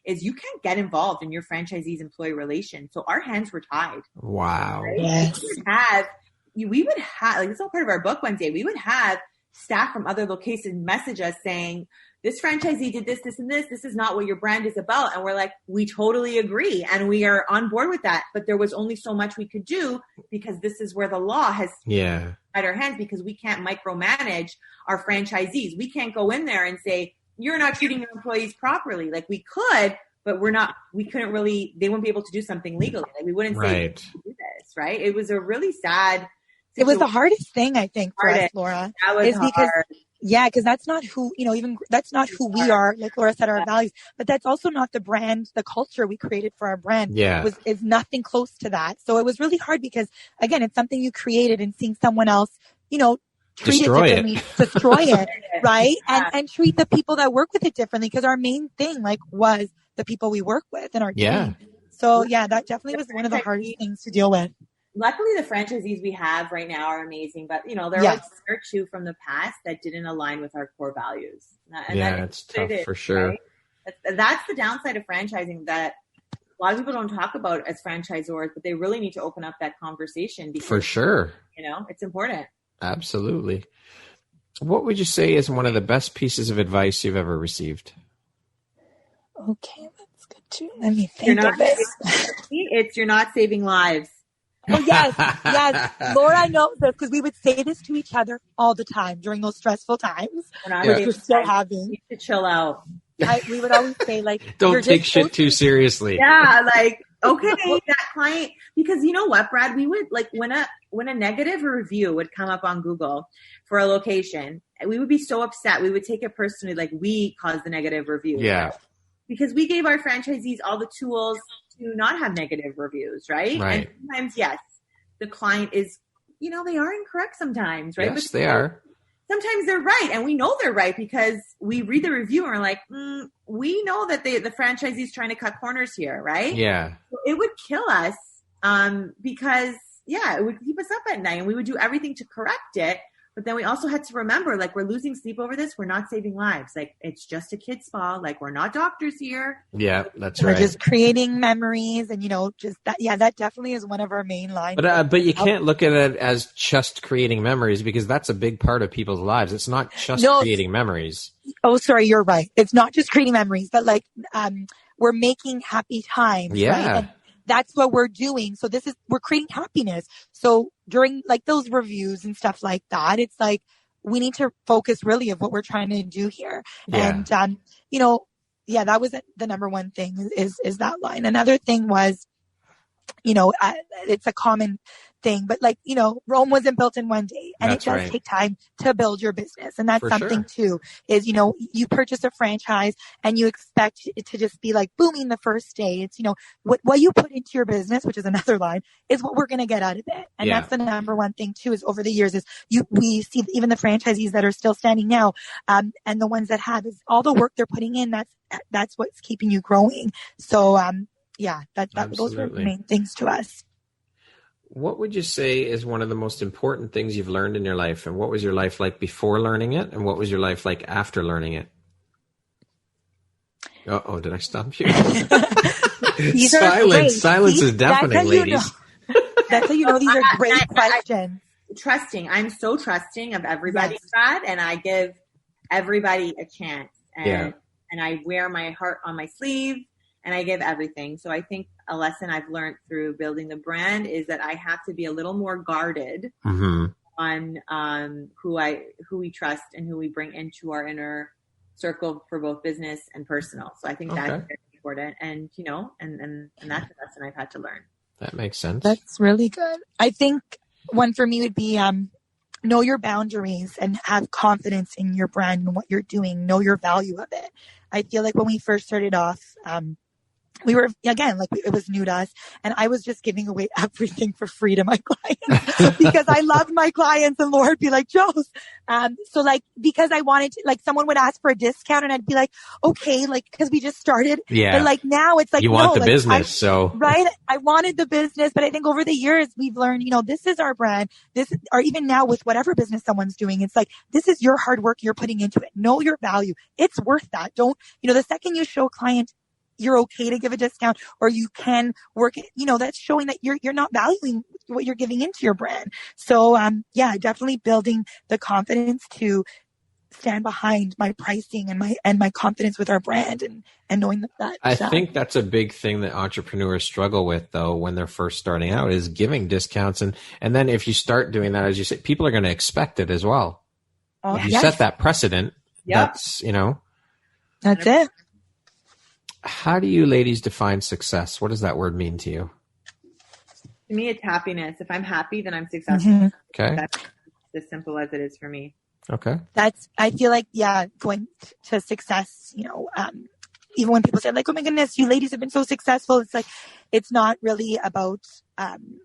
is you can't get involved in your franchisee's employee relations. So our hands were tied. Wow. Right? Yes. We would have, like, this is all part of our book one day, we would have staff from other locations message us saying, this franchisee did this, this, and this. This is not what your brand is about. And we're like, we totally agree. And we are on board with that. But there was only so much we could do because this is where the law has tied our hands, because we can't micromanage our franchisees. We can't go in there and say, you're not treating your employees properly. Like, we could, but we couldn't really, they wouldn't be able to do something legally. Like, we wouldn't say do this, right? It was a really sad situation. It was the hardest thing, I think, for us, Laura. That was hard. Because that's not who, even that's not who we are, like Laura said, our values, but that's also not the brand, the culture we created for our brand is nothing close to that. So it was really hard because, again, it's something you created, and seeing someone else, treat it differently, destroy it, right? And treat the people that work with it differently, because our main thing, was the people we work with and our team. So that definitely was one of the hardest things to deal with. Luckily, the franchisees we have right now are amazing, but there are one or two from the past that didn't align with our core values. And it's tough for sure. Right? That's the downside of franchising that a lot of people don't talk about as franchisors, but they really need to open up that conversation because, for sure, it's important. Absolutely. What would you say is one of the best pieces of advice you've ever received? Okay, that's good too. Let me think of this. You're not saving lives. Oh, yes. Laura knows this because we would say this to each other all the time during those stressful times, which we're still having. You need to chill out. We would always say, don't take shit too seriously. Yeah, okay, that client, because you know what, Brad, we would when a negative review would come up on Google for a location, we would be so upset. We would take it personally, we caused the negative review. Yeah. Right? Because we gave our franchisees all the tools to not have negative reviews, right? Right. And sometimes, yes, the client is, they are incorrect sometimes, right? Yes, they are. Sometimes they're right, and we know they're right because we read the review and we're like, we know that the franchisee is trying to cut corners here, right? Yeah. So it would kill us because, it would keep us up at night, and we would do everything to correct it. But then we also had to remember, like, we're losing sleep over this. We're not saving lives. Like, it's just a kid's spa. Like, we're not doctors here. Yeah, that's right. We're just creating memories, and just that. Yeah, that definitely is one of our main lines. But you can't look at it as just creating memories, because that's a big part of people's lives. It's not just creating memories. Oh, sorry, you're right. It's not just creating memories, but like we're making happy times. Yeah. Right? And that's what we're doing. So we're creating happiness. So during like those reviews and stuff like that, it's like we need to focus really of what we're trying to do here. Yeah. And that was the number one thing is that line. Another thing was, it's a common thing, but like, Rome wasn't built in one day, and That's it does take time to build your business. And that's For something sure. too, is, you purchase a franchise and you expect it to just be like booming the first day. It's, what you put into your business, which is another line, is what we're going to get out of it. And that's the number one thing too, is over the years we see even the franchisees that are still standing now, and the ones that have, is all the work they're putting in. That's what's keeping you growing. So, those were the main things to us. What would you say is one of the most important things you've learned in your life? And what was your life like before learning it? And what was your life like after learning it? Uh-oh, did I stump you? Silence is deafening, ladies. That's how you know these are great questions. Trusting. I'm so trusting of everybody, Brad, and I give everybody a chance. And I wear my heart on my sleeve, and I give everything. So I think a lesson I've learned through building the brand is that I have to be a little more guarded on who we trust and who we bring into our inner circle for both business and personal. So I think that's very important. And, and that's a lesson I've had to learn. That makes sense. That's really good. I think one for me would be know your boundaries and have confidence in your brand and what you're doing. Know your value of it. I feel like when we first started off, we were, again, like it was new to us, and I was just giving away everything for free to my clients because I loved my clients, and Lord be like, Jose. So like, because I wanted to, like, someone would ask for a discount and I'd be like, okay, like, cause we just started. Yeah. But like now it's like, you want the business. Right. I wanted the business, but I think over the years we've learned, this is our brand. Or even now with whatever business someone's doing, it's like, this is your hard work you're putting into it. Know your value. It's worth that. Don't, the second you show a client you're okay to give a discount, or you can work it, that's showing that you're not valuing what you're giving into your brand. So, definitely building the confidence to stand behind my pricing and my confidence with our brand and knowing that. I think that's a big thing that entrepreneurs struggle with, though, when they're first starting out, is giving discounts. And then if you start doing that, as you say, people are going to expect it as well. Oh, if you set that precedent, that's, That's it. How do you ladies define success? What does that word mean to you? To me, it's happiness. If I'm happy, then I'm successful. Mm-hmm. Okay. That's as simple as it is for me. Okay. I feel like, going to success, even when people say like, oh my goodness, you ladies have been so successful. It's like, it's not really about,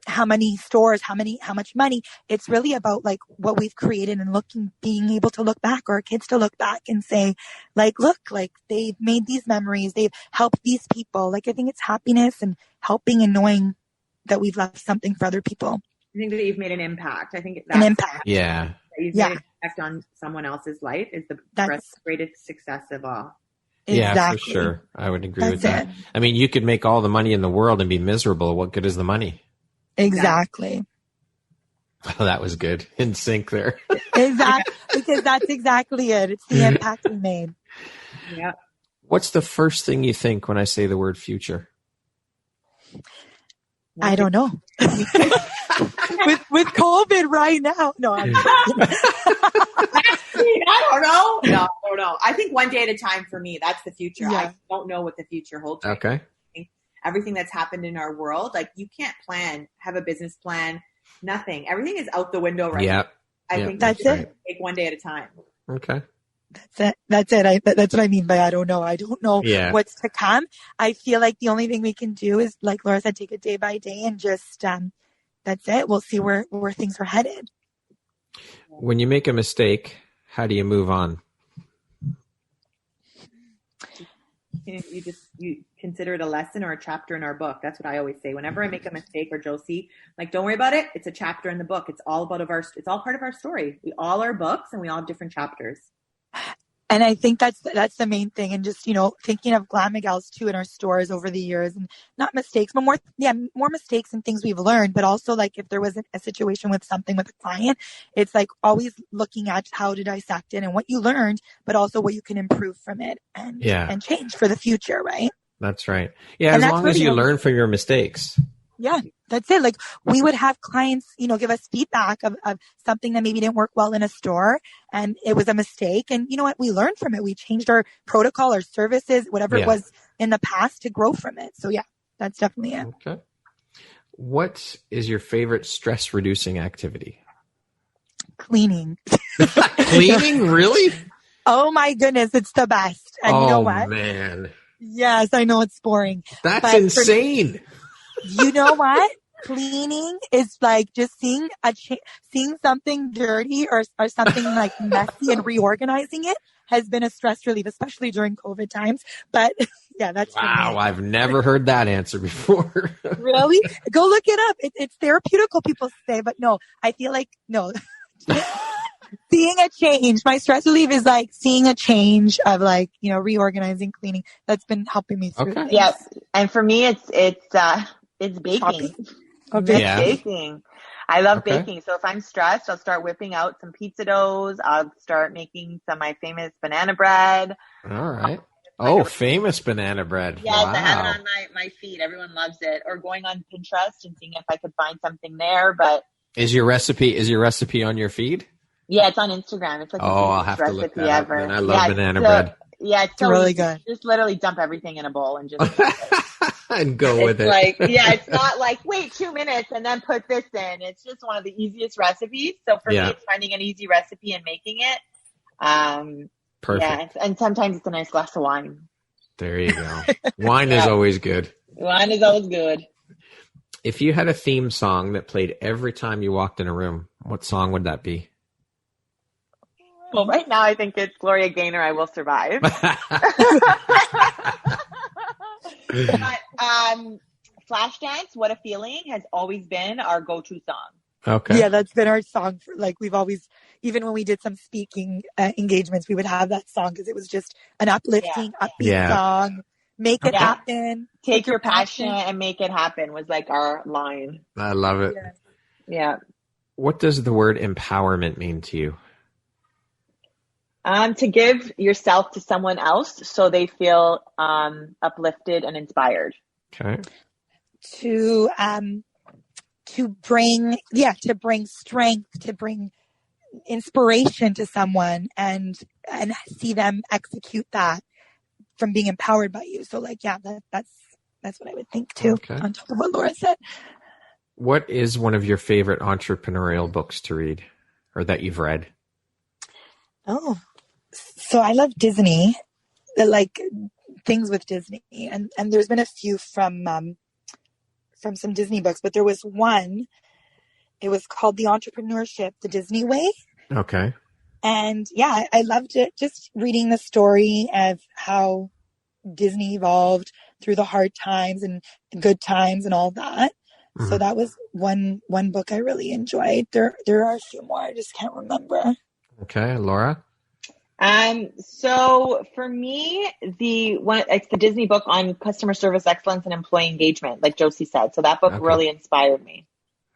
how many stores, how much money. It's really about like what we've created and being able to look back, or our kids to look back and say like, look, like they've made these memories. They've helped these people. Like, I think it's happiness and helping and knowing that we've left something for other people. I think that you've made an impact. I think that's an impact. Yeah. That you've made an impact on someone else's life is the greatest success of all. Exactly. Yeah, for sure. I would agree with that. I mean, you could make all the money in the world and be miserable. What good is the money? Exactly. Well, that was good. In sync there. Exactly. Because that's exactly it. It's the impact we made. Yeah. What's the first thing you think when I say the word future? I don't know. with COVID right now. No, I'm I don't know. No, I don't know. I think one day at a time for me. That's the future. Yeah. I don't know what the future holds. Okay. I think everything that's happened in our world, like you can't have a business plan, nothing. Everything is out the window right now. I think that's it. Take one day at a time. Okay. That's it. That's what I mean by I don't know. I don't know what's to come. I feel like the only thing we can do is, like Laura said, take it day by day and just, that's it. We'll see where things are headed. When you make a mistake, how do you move on? you consider it a lesson or a chapter in our book. That's what I always say. Whenever I make a mistake, or Josie, like, don't worry about it. It's a chapter in the book. It's all it's all part of our story. We all are books and we all have different chapters. And I think that's the main thing. And just, thinking of Glama Gals too in our stores over the years, and not mistakes, but more mistakes and things we've learned. But also, like, if there was a situation with something with a client, it's like always looking at how to dissect it and what you learned, but also what you can improve from it and change for the future, right? That's right. Yeah, as long as you learn from your mistakes. Yeah, that's it. Like, we would have clients, give us feedback of something that maybe didn't work well in a store, and it was a mistake. And you know what? We learned from it. We changed our protocol, our services, whatever it was in the past, to grow from it. So yeah, that's definitely it. Okay. What is your favorite stress reducing activity? Cleaning. Cleaning? Really? Oh my goodness. It's the best. And you know what? Oh man. Yes, I know it's boring. That's insane. You know what? Cleaning is like just seeing something dirty or something like messy and reorganizing it has been a stress relief, especially during COVID times. But yeah, that's wow. I've never heard that answer before. Really? Go look it up. It's therapeutical, people say, but no, I feel like no. Seeing a change. My stress relief is like seeing a change of like, reorganizing, cleaning. That's been helping me through. Okay. Yeah. And for me, it's baking. Okay. Yeah. Baking. I love baking. So if I'm stressed, I'll start whipping out some pizza doughs. I'll start making some of my famous banana bread. All right. Famous banana bread. Yes, wow. I have it on my feed. Everyone loves it. Or going on Pinterest and seeing if I could find something there. But is your recipe on your feed? Yeah, it's on Instagram. It's like I'll have to look that up. And I love banana bread. Yeah, it's so really good. Just literally dump everything in a bowl and just and go with it. Like, it's not like wait 2 minutes and then put this in. It's just one of the easiest recipes. So for me, it's finding an easy recipe and making it. Perfect. Yeah, and sometimes it's a nice glass of wine. There you go. Wine is always good. Wine is always good. If you had a theme song that played every time you walked in a room, what song would that be? Well, right now I think it's Gloria Gaynor, I Will Survive. But Flashdance, What a Feeling has always been our go-to song. Okay. Yeah, that's been our song. We've always, even when we did some speaking engagements, we would have that song because it was just an uplifting, upbeat song. Make it happen. Take your passion and make it happen was like our line. I love it. Yeah. What does the word empowerment mean to you? To give yourself to someone else so they feel uplifted and inspired. Okay. To bring strength, to bring inspiration to someone and see them execute that from being empowered by you. So that's what I would think too, on top of what Laura said. What is one of your favorite entrepreneurial books to read or that you've read? Oh, so I love Disney, like things with Disney, and there's been a few from some Disney books, but there was one. It was called The Entrepreneurship the Disney Way. Okay. And yeah, I loved it. Just reading the story of how Disney evolved through the hard times and good times and all that. Mm-hmm. So that was one book I really enjoyed. There are a few more. I just can't remember. Okay, Laura. So for me, it's the Disney book on customer service excellence and employee engagement, like Josie said. So that book really inspired me.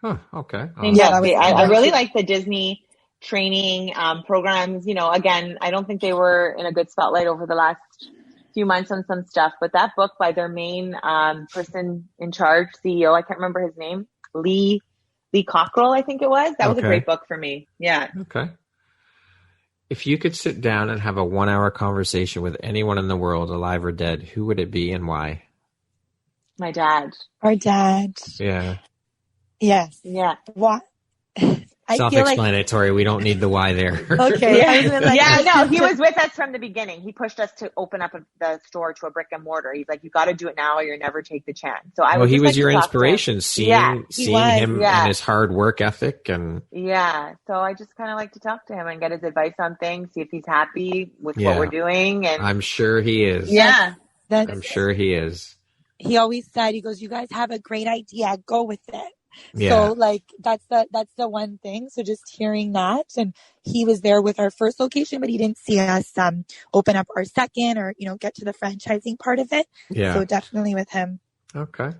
Huh. Okay. I really like the Disney training programs. Again, I don't think they were in a good spotlight over the last few months on some stuff, but that book by their main person in charge, CEO, I can't remember his name, Lee Cockrell, I think it was. That was a great book for me. Yeah. Okay. If you could sit down and have a 1-hour conversation with anyone in the world, alive or dead, who would it be and why? My dad. Our dad. Yeah. Yes. Yeah. What? Self-explanatory. We don't need the why there. Okay. He was with us from the beginning. He pushed us to open up the store to a brick and mortar. He's like, you got to do it now or you never take the chance. So he was your inspiration, seeing him and his hard work ethic. And so I just kind of like to talk to him and get his advice on things, see if he's happy with what we're doing. And I'm sure he is. Yeah. I'm sure he is. He always said, he goes, you guys have a great idea, go with it. Yeah. So like, that's the one thing. So just hearing that, and he was there with our first location, but he didn't see us, open up our second or, get to the franchising part of it. Yeah. So definitely with him. Okay.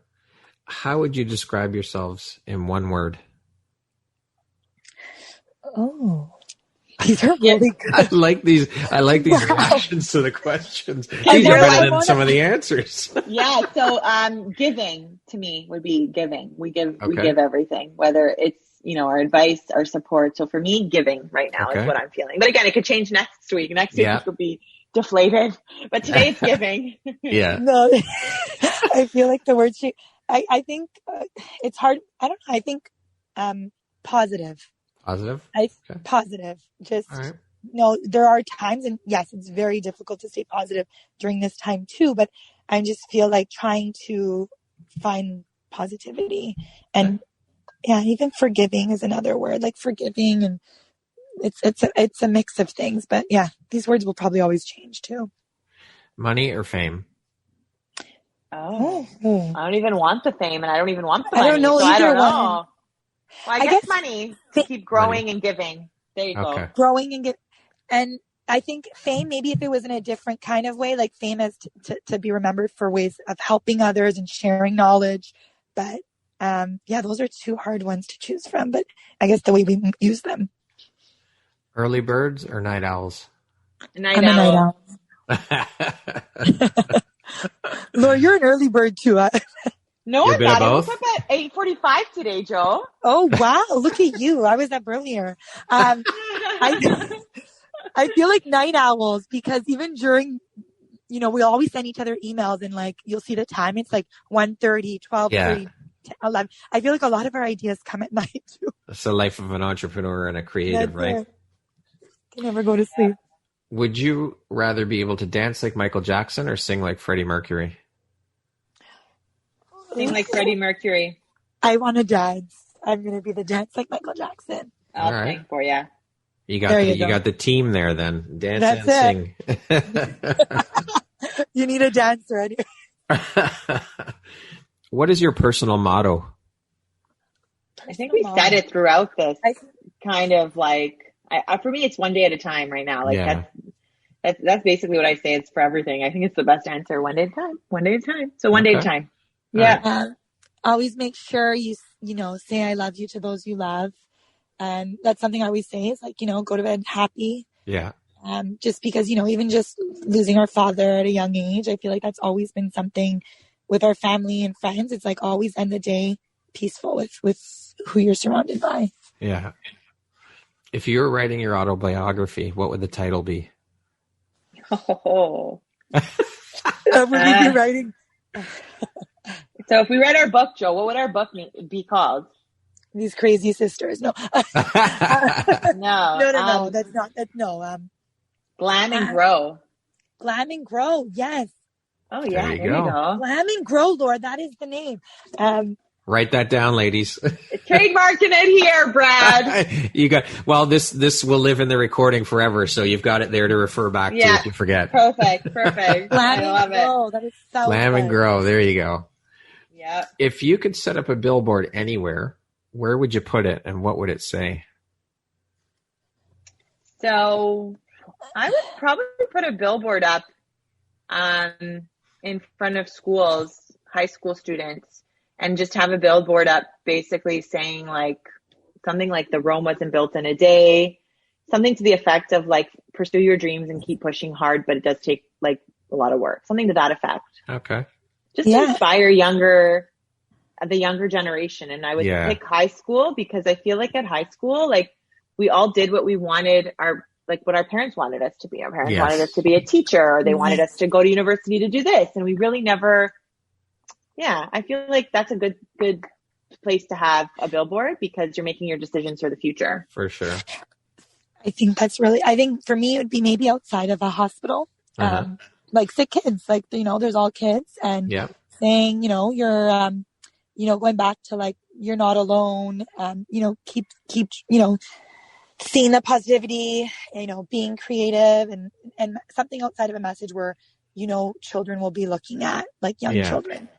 How would you describe yourselves in one word? Oh, these are really good. I like these reactions to the questions. These are better than some of the answers. Yeah. So, giving to me would be giving. We give everything, whether it's, our advice, our support. So for me, giving right now is what I'm feeling. But again, it could change next week. Next week it could be deflated, but today it's giving. Yeah. No, I feel like the word I think it's hard. I don't know. I think, positive. Positive? Positive. Just, all right. No, there are times, and yes, it's very difficult to stay positive during this time too, but I just feel like trying to find positivity, and even forgiving is another word, like forgiving, and it's a mix of things, but yeah, these words will probably always change too. Money or fame? Oh, I don't even want the fame, and I don't even want the money. I don't know so either I don't one. know. Well, I guess money to keep growing and giving. There you go. Growing and give, and I think fame, maybe if it was in a different kind of way, like fame as to be remembered for ways of helping others and sharing knowledge. But those are two hard ones to choose from. But I guess the way we use them. Early birds or night owls? Night owl. Laura, you're an early bird too. No, I'm not. I woke up at 8:45 today, Joe. Oh, wow. Look at you. I was up earlier. I feel like night owls, because even during, we always send each other emails, and like, you'll see the time. It's like 1:30, 12:30, 11. I feel like a lot of our ideas come at night too. It's the life of an entrepreneur and a creative, right? Can never go to sleep. Would you rather be able to dance like Michael Jackson or sing like Freddie Mercury? Sing like Freddie Mercury. I want to dance. I'm going to be the dance like Michael Jackson. I'll sing for you. You got the team there then. Dance That's and sing. You need a dancer anyway. What is your personal motto? I think we said it throughout this. Kind of like, for me, it's one day at a time right now. Like that's basically what I say. It's for everything. I think it's the best answer. One day at a time. One day at a time. So one day at a time. Yeah. Always make sure you say I love you to those you love. And that's something I always say is like, go to bed happy. Yeah. Just because, even just losing our father at a young age, I feel like that's always been something with our family and friends. It's like always end the day peaceful with who you're surrounded by. Yeah. If you were writing your autobiography, what would the title be? Oh. Would we be writing? So if we read our book, Joe, what would our book be called? These Crazy Sisters. No. No. No. That's not. Glam and Grow. Glam and Grow. Yes. Oh yeah. There you go. Glam and Grow, Lord. That is the name. Write that down, ladies. Trademarking it here, Brad. You got, this will live in the recording forever, so you've got it there to refer back to if you forget. Perfect. Glam and Grow. That is so Glam and Grow. There you go. Yeah. If you could set up a billboard anywhere, where would you put it and what would it say? So I would probably put a billboard up in front of schools, high school students, and just have a billboard up basically saying like something like the Rome wasn't built in a day, something to the effect of like pursue your dreams and keep pushing hard, but it does take like a lot of work, something to that effect. Okay. Just to inspire the younger generation. And I would pick high school because I feel like at high school, like we all did what we wanted what our parents wanted us to be. Our parents wanted us to be a teacher, or they wanted us to go to university to do this. And we really never, I feel like that's a good place to have a billboard because you're making your decisions for the future. For sure. I think for me, it would be maybe outside of a hospital, like sick kids, like, there's all kids and saying, you're, going back to like, you're not alone, keep, seeing the positivity, being creative and something outside of a message where children will be looking at, like young children.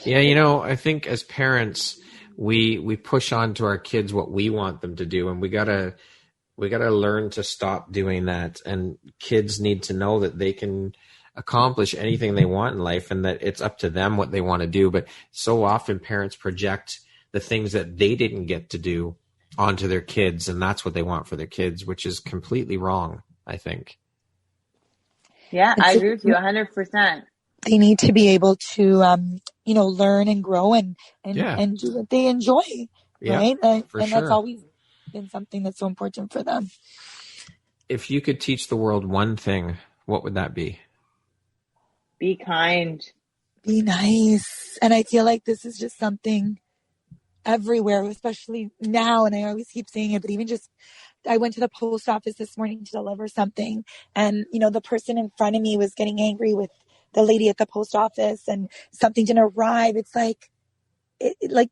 Yeah. I think as parents, we push on to our kids what we want them to do, and we gotta learn to stop doing that. And kids need to know that they can accomplish anything they want in life, and that it's up to them what they want to do. But so often parents project the things that they didn't get to do onto their kids, and that's what they want for their kids, which is completely wrong, I think. Yeah, I agree with you 100%. They need to be able to, learn and grow and do what they enjoy, right? And that's always been something that's so important for them. If you could teach the world one thing, what would that be? Be kind. Be nice. And I feel like this is just something everywhere, especially now. And I always keep saying it, but even just, I went to the post office this morning to deliver something. And, the person in front of me was getting angry with the lady at the post office and something didn't arrive. It's like,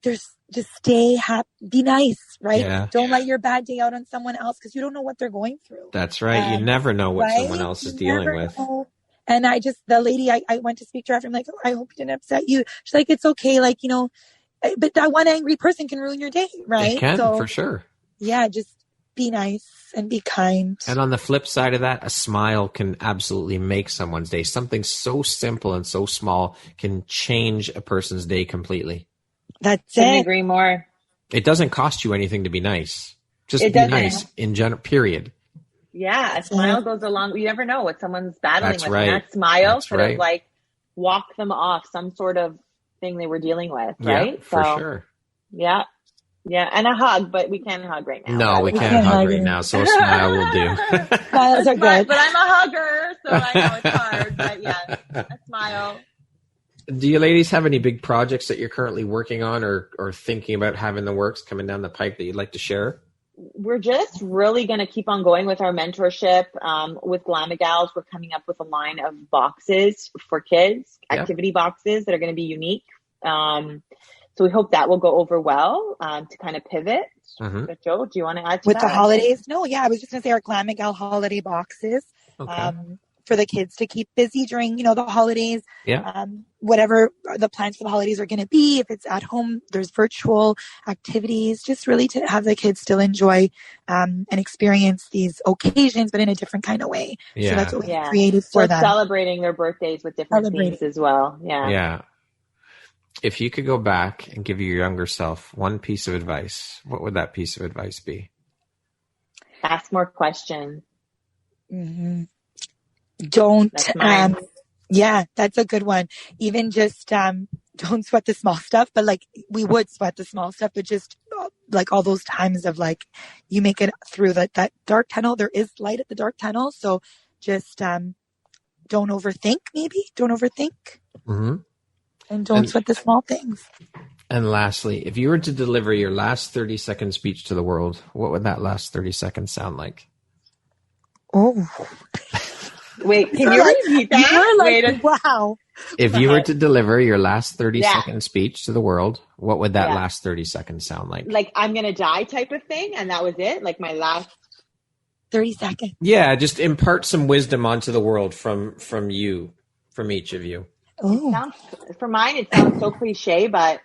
there's just stay happy, be nice, right? Yeah. Don't let your bad day out on someone else, because you don't know what they're going through. That's right. You never know what someone else is dealing with. Know. And the lady, I went to speak to her after, I'm like, I hope it didn't upset you. She's like, it's okay. But that one angry person can ruin your day, right? It can, for sure. Yeah, just be nice and be kind. And on the flip side of that, a smile can absolutely make someone's day. Something so simple and so small can change a person's day completely. That's Couldn't it. agree more. It doesn't cost you anything to be nice. Just be nice in general, period. Yeah, a smile goes along. You never know what someone's battling with. Right. And that smile could right. have walk them off some sort of thing they were dealing with, right? Yeah, for sure. Yeah. Yeah, and a hug, but we can't hug right now. No, we can't hug right now, so a smile will do. Smiles are good. But I'm a hugger, so I know it's hard. But yeah, a smile. Do you ladies have any big projects that you're currently working on or thinking about having the works coming down the pipe that you'd like to share? We're just really going to keep on going with our mentorship. With Glama Gals, we're coming up with a line of boxes for kids, activity boxes that are going to be unique. So we hope that will go over well to kind of pivot. Mm-hmm. But Joe, do you want to add to with that? the holidays? No, I was just going to say our Glama Gal holiday boxes for the kids to keep busy during, the holidays. Yeah. Whatever the plans for the holidays are going to be. If it's at home, there's virtual activities, just really to have the kids still enjoy and experience these occasions, but in a different kind of way. Yeah. So that's what we created for them. Celebrating their birthdays with different themes as well. Yeah. Yeah. If you could go back and give your younger self one piece of advice, what would that piece of advice be? Ask more questions. Mm-hmm. Don't, that's a good one. Even just, don't sweat the small stuff, but we would sweat the small stuff, but just all those times of you make it through that dark tunnel. There is light at the dark tunnel. So just, don't overthink, maybe. Don't overthink. Mm-hmm. And don't sweat the small things. And lastly, if you were to deliver your last 30-second speech to the world, what would that last 30 seconds sound like? Oh. Wait, can you repeat that? Wow. If you were to deliver your last 30-second speech to the world, what would that last 30 seconds sound like? Like I'm going to die type of thing, and that was it? Like my last 30 seconds. Yeah, just impart some wisdom onto the world from you, from each of you. For mine, it sounds so cliche, but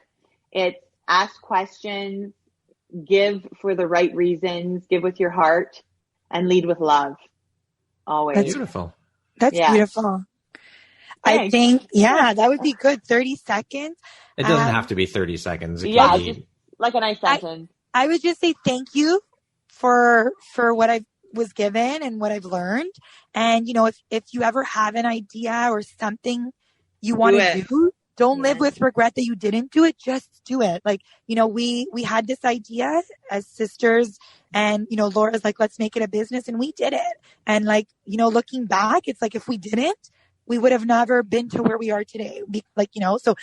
it's ask questions, give for the right reasons, give with your heart, and lead with love. Always. That's beautiful. That's beautiful. I think, that would be good. 30 seconds. It doesn't have to be 30 seconds. It just like a nice sentence. I would just say thank you for what I was given and what I've learned. And, if you ever have an idea or something you want to do, don't live with regret that you didn't do it. Just do it. We had this idea as sisters and, Laura's like, let's make it a business. And we did it. And looking back, it's like, if we didn't, we would have never been to where we are today. So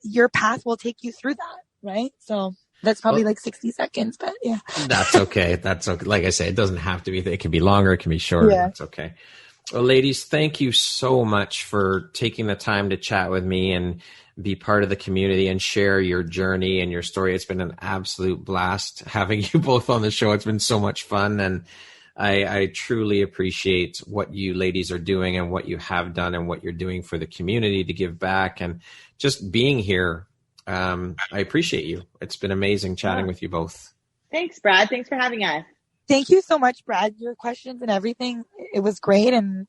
your path will take you through that. Right. So that's probably 60 seconds, but yeah. That's okay. That's okay. Like I say, it doesn't have to be, it can be longer. It can be shorter. Yeah. That's okay. Well, ladies, thank you so much for taking the time to chat with me and be part of the community and share your journey and your story. It's been an absolute blast having you both on the show. It's been so much fun. And I truly appreciate what you ladies are doing and what you have done and what you're doing for the community to give back and just being here. I appreciate you. It's been amazing chatting with you both. Thanks, Brad. Thanks for having us. Thank you so much, Brad. Your questions and everything, it was great. And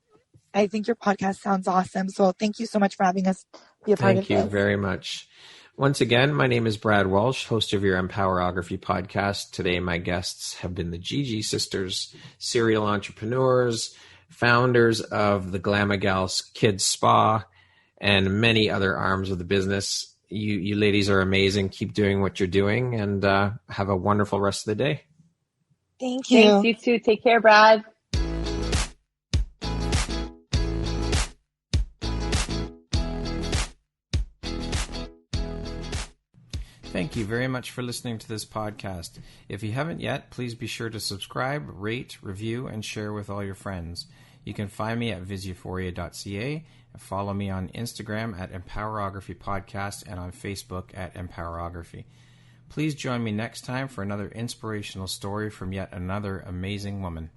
I think your podcast sounds awesome. So thank you so much for having us be a part of it. Thank you very much. Once again, my name is Brad Walsh, host of your Empowerography Podcast. Today, my guests have been the GG Sisters, serial entrepreneurs, founders of the Glama Gal Kids Spa, and many other arms of the business. You ladies are amazing. Keep doing what you're doing, and have a wonderful rest of the day. Thank you. Thanks, you too. Take care, Brad. Thank you very much for listening to this podcast. If you haven't yet, please be sure to subscribe, rate, review, and share with all your friends. You can find me at viseuphoria.ca and follow me on Instagram at Empowerography Podcast and on Facebook at Empowerography. Please join me next time for another inspirational story from yet another amazing woman.